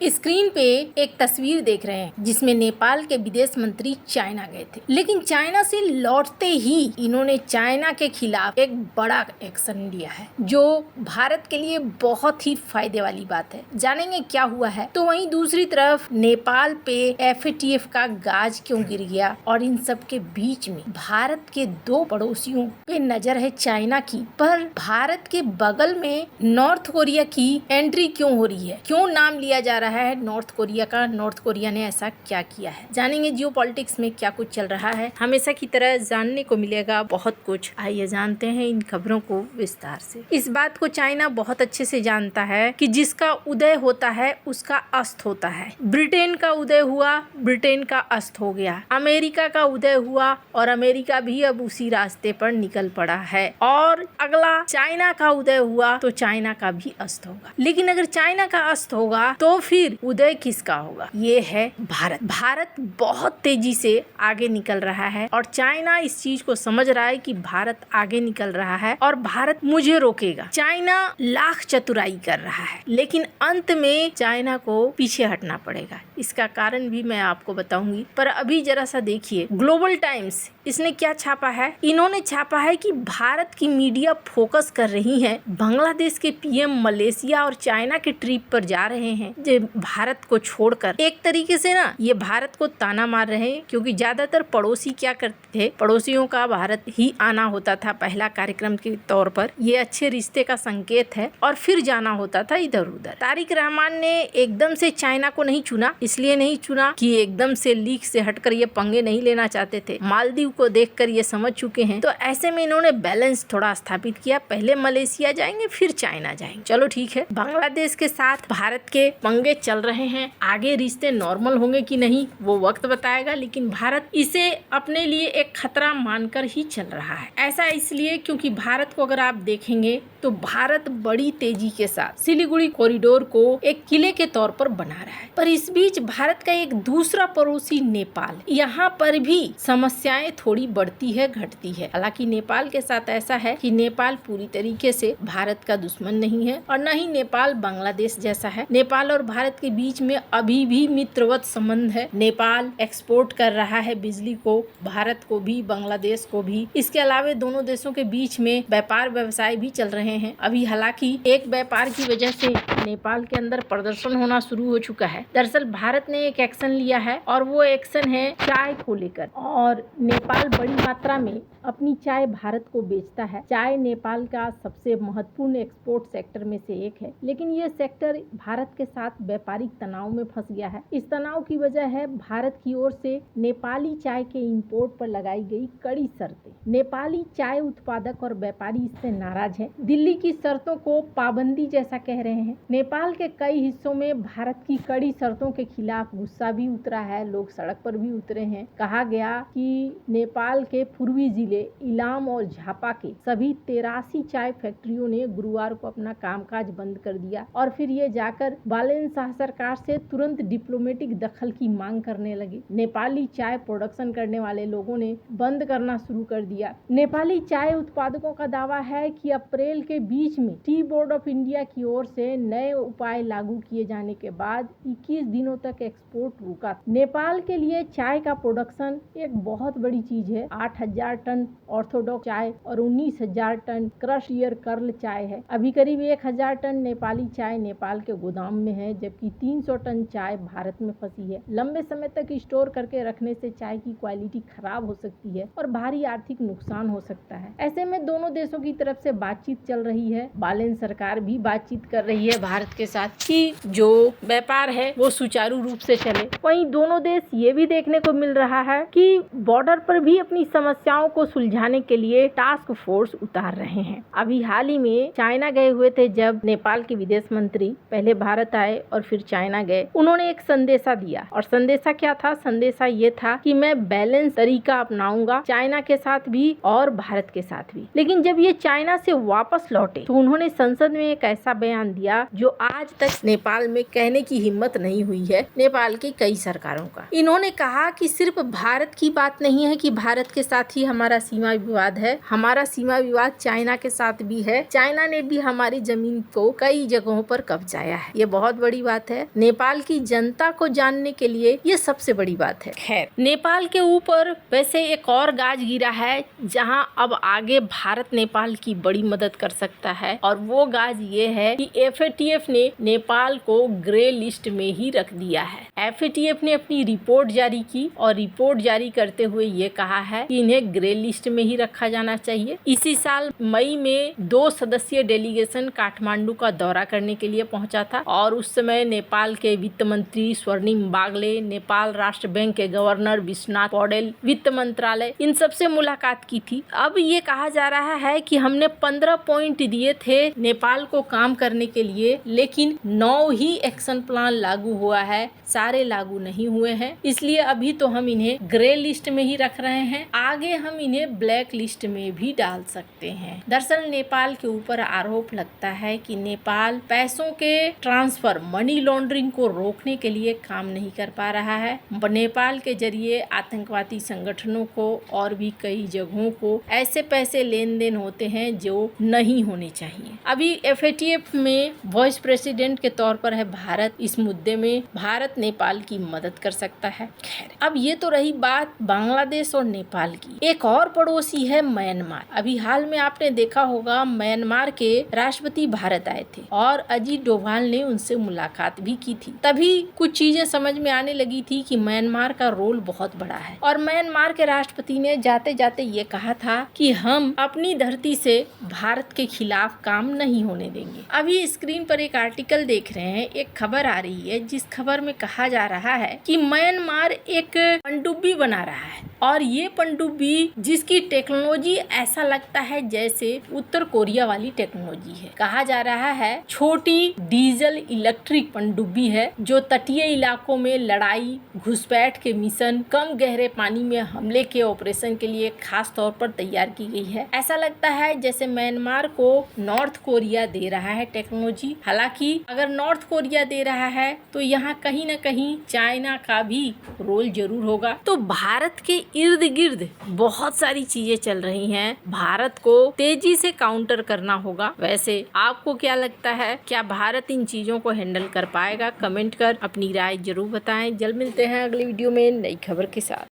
Screen पे एक तस्वीर देख रहे हैं जिसमें नेपाल के विदेश मंत्री चाइना गए थे, लेकिन चाइना से लौटते ही इन्होंने चाइना के खिलाफ एक बड़ा एक्शन लिया है जो भारत के लिए बहुत ही फायदे वाली बात है। जानेंगे क्या हुआ है। तो वहीं दूसरी तरफ नेपाल पे एफएटीएफ का गाज क्यों गिर गया और इन सब के बीच में भारत के दो पड़ोसियों पे नजर है चाइना की, पर भारत के बगल में नॉर्थ कोरिया की एंट्री क्यों हो रही है, क्यों नाम लिया जा रहा है नॉर्थ कोरिया का। नॉर्थ कोरिया ने ऐसा क्या किया है, जानेंगे जियोपॉलिटिक्स में क्या कुछ चल रहा है। हमेशा की तरह जानने को मिलेगा बहुत कुछ। आइए जानते हैं इन खबरों को विस्तार से। इस बात को चाइना बहुत अच्छे से जानता है कि जिसका उदय होता है उसका अस्त होता है। ब्रिटेन का उदय हुआ, ब्रिटेन का अस्त हो गया। अमेरिका का उदय हुआ और अमेरिका भी अब उसी रास्ते पर निकल पड़ा है। और अगला चाइना का उदय हुआ तो चाइना का भी अस्त होगा। लेकिन अगर चाइना का अस्त होगा तो फिर उदय किसका होगा? ये है भारत। भारत बहुत तेजी से आगे निकल रहा है और चाइना इस चीज को समझ रहा है कि भारत आगे निकल रहा है और भारत मुझे रोकेगा। चाइना लाख चतुराई कर रहा है, लेकिन अंत में चाइना को पीछे हटना पड़ेगा। इसका कारण भी मैं आपको बताऊंगी, पर अभी जरा सा देखिए ग्लोबल टाइम्स इसने क्या छापा है। इन्होंने छापा है कि भारत की मीडिया फोकस कर रही है बांग्लादेश के पीएम मलेशिया और चाइना के ट्रिप पर जा रहे हैं जो भारत को छोड़कर। एक तरीके से ना ये भारत को ताना मार रहे हैं, क्योंकि ज्यादातर पड़ोसी क्या करते थे, पड़ोसियों का भारत ही आना होता था पहला कार्यक्रम के तौर पर। ये अच्छे रिश्ते का संकेत है और फिर जाना होता था इधर उधर। तारिक रहमान ने एकदम से चाइना को नहीं चुना, इसलिए नहीं चुना कि एकदम से लीक से हटकर ये पंगे नहीं लेना चाहते थे। मालदीव को देखकर ये समझ चुके हैं, तो ऐसे में इन्होंने बैलेंस थोड़ा स्थापित किया। पहले मलेशिया जाएंगे फिर चाइना जाएंगे। चलो ठीक है, बांग्लादेश के साथ भारत के पंगे चल रहे हैं। आगे रिश्ते नॉर्मल होंगे कि नहीं वो वक्त बताएगा, लेकिन भारत इसे अपने लिए एक खतरा मानकर ही चल रहा है। ऐसा इसलिए क्योंकि भारत को अगर आप देखेंगे तो भारत बड़ी तेजी के साथ सिलीगुड़ी कॉरिडोर को एक किले के तौर पर बना रहा है। पर इस बीच भारत का एक दूसरा पड़ोसी नेपाल, यहाँ पर भी समस्याएं थोड़ी बढ़ती है घटती है। हालांकि नेपाल के साथ ऐसा है कि नेपाल पूरी तरीके से भारत का दुश्मन नहीं है और न ही नेपाल बांग्लादेश जैसा है। नेपाल और भारत के बीच में अभी भी मित्रवत संबंध है। नेपाल एक्सपोर्ट कर रहा है बिजली को, भारत को भी बांग्लादेश को भी। इसके अलावा दोनों देशों के बीच में व्यापार व्यवसाय भी चल रहे हैं अभी। हालांकि एक व्यापार की वजह से नेपाल के अंदर प्रदर्शन होना शुरू हो चुका है। दरअसल भारत ने एक एक्शन लिया है और वो एक्शन है चाय को लेकर, और नेपाल बड़ी मात्रा में अपनी चाय भारत को बेचता है। चाय नेपाल का सबसे महत्वपूर्ण एक्सपोर्ट सेक्टर में से एक है, लेकिन ये सेक्टर भारत के साथ व्यापारिक तनाव में फंस गया है। इस तनाव की वजह है भारत की ओर से नेपाली चाय के इंपोर्ट पर लगाई गई कड़ी शर्तें। नेपाली चाय उत्पादक और व्यापारी इससे नाराज हैं। दिल्ली की शर्तों को पाबंदी जैसा कह रहे हैं। नेपाल के कई हिस्सों में भारत की कड़ी शर्तों के खिलाफ गुस्सा भी उतरा है, लोग सड़क पर भी उतरे हैं। कहा गया कि नेपाल के पूर्वी जिले इलाम और झापा के सभी 83 चाय फैक्ट्रियों ने गुरुवार को अपना कामकाज बंद कर दिया और फिर ये जाकर बालेन शाह सरकार से तुरंत डिप्लोमेटिक दखल की मांग करने लगे। नेपाली चाय प्रोडक्शन करने वाले लोगों ने बंद करना शुरू कर दिया। नेपाली चाय उत्पादकों का दावा है कि अप्रैल के बीच में टी बोर्ड ऑफ इंडिया की ओर से नए उपाय लागू किए जाने के बाद 21 दिनों तक एक्सपोर्ट रुका। नेपाल के लिए चाय का प्रोडक्शन एक बहुत बड़ी चीज है। 8,000 टन ऑर्थोडॉक्स चाय और 19,000 टन क्रश ईयर कर्ल चाय है। अभी करीब 1,000 टन नेपाली चाय नेपाल के गोदाम में है, जबकि 300 टन चाय भारत में फंसी है। लंबे समय तक स्टोर करके रखने से चाय की क्वालिटी खराब हो सकती है और भारी आर्थिक नुकसान हो सकता है। ऐसे में दोनों देशों की तरफ से बातचीत चल रही है। बालेन सरकार भी बातचीत कर रही है भारत के साथ कि जो व्यापार है वो सुचारू रूप से चले। वहीं दोनों देश ये भी देखने को मिल रहा है कि बॉर्डर पर भी अपनी समस्याओं को सुलझाने के लिए टास्क फोर्स उतार रहे हैं। अभी हाल ही में चाइना गए हुए थे, जब नेपाल के विदेश मंत्री पहले भारत आए और फिर चाइना गए। उन्होंने एक संदेशा दिया, और संदेशा क्या था? संदेशा ये था कि मैं बैलेंस तरीका अपनाऊंगा चाइना के साथ भी और भारत के साथ भी। लेकिन जब ये चाइना से वापस लौटे तो उन्होंने संसद में एक ऐसा बयान दिया जो आज तक नेपाल में कहने की हिम्मत नहीं हुई है नेपाल की कई सरकारों का। इन्होंने कहा कि सिर्फ भारत की बात नहीं है कि कि भारत के साथ ही हमारा सीमा विवाद है, हमारा सीमा विवाद चाइना के साथ भी है। चाइना ने भी हमारी जमीन को कई जगहों पर कब्जाया है। ये बहुत बड़ी बात है। नेपाल की जनता को जानने के लिए ये सबसे बड़ी बात है। खैर, नेपाल के ऊपर वैसे एक और गाज गिरा है जहां अब आगे भारत नेपाल की बड़ी मदद कर सकता है, और वो गाज ये है कि FATF ने नेपाल को ग्रे लिस्ट में ही रख दिया है। FATF ने अपनी रिपोर्ट जारी की और रिपोर्ट जारी करते हुए ये कहा है कि इन्हें ग्रे लिस्ट में ही रखा जाना चाहिए। इसी साल मई में 2 सदस्यीय डेलीगेशन काठमांडू का दौरा करने के लिए पहुंचा था, और उस समय नेपाल के वित्त मंत्री स्वर्णिम बागले, नेपाल राष्ट्र बैंक के गवर्नर विश्वनाथ पौडेल, वित्त मंत्रालय, इन सबसे मुलाकात की थी। अब ये कहा जा रहा है कि हमने 15 पॉइंट दिए थे नेपाल को काम करने के लिए, लेकिन 9 ही एक्शन प्लान लागू हुआ है, सारे लागू नहीं हुए हैं। इसलिए अभी तो हम इन्हें ग्रे लिस्ट में ही रख रहे हैं, आगे हम इन्हें ब्लैक लिस्ट में भी डाल सकते हैं। दरअसल नेपाल के ऊपर आरोप लगता है कि नेपाल पैसों के ट्रांसफर, मनी लॉन्ड्रिंग को रोकने के लिए काम नहीं कर पा रहा है। नेपाल के जरिए आतंकवादी संगठनों को और भी कई जगहों को ऐसे पैसे लेन देन होते हैं जो नहीं होने चाहिए। अभी FATF में वाइस प्रेसिडेंट के तौर पर है भारत। इस मुद्दे में भारत नेपाल की मदद कर सकता है। खैर, अब ये तो रही बात बांग्लादेश और नेपाल की। एक और पड़ोसी है म्यांमार। अभी हाल में आपने देखा होगा म्यांमार के राष्ट्रपति भारत आए थे और अजीत डोभाल ने उनसे मुलाकात भी की थी। तभी कुछ चीजें समझ में आने लगी थी कि म्यांमार का रोल बहुत बड़ा है, और म्यांमार के राष्ट्रपति ने जाते जाते ये कहा था कि हम अपनी धरती से भारत के खिलाफ काम नहीं होने देंगे। अभी स्क्रीन पर एक आर्टिकल देख रहे हैं, एक खबर आ रही है जिस खबर में कहा जा रहा है कि म्यांमार एक पनडुब्बी बना रहा है, और ये पनडुब्बी जिसकी टेक्नोलॉजी ऐसा लगता है जैसे उत्तर कोरिया वाली टेक्नोलॉजी है। कहा जा रहा है छोटी डीजल इलेक्ट्रिक पनडुब्बी है जो तटीय इलाकों में लड़ाई, घुसपैठ के मिशन, कम गहरे पानी में हमले के ऑपरेशन के लिए खास तौर पर तैयार की गई है। ऐसा लगता है जैसे म्यांमार को नॉर्थ कोरिया दे रहा है टेक्नोलॉजी। हालांकि अगर नॉर्थ कोरिया दे रहा है तो यहाँ कहीं न कहीं चाइना का भी रोल जरूर होगा। तो भारत के इर्द गिर्द बहुत सारी चीजें चल रही हैं, भारत को तेजी से काउंटर करना होगा। वैसे आपको क्या लगता है, क्या भारत इन चीजों को हैंडल कर पाएगा? कमेंट कर अपनी राय जरूर बताएं। जल्द मिलते हैं अगली वीडियो में नई खबर के साथ।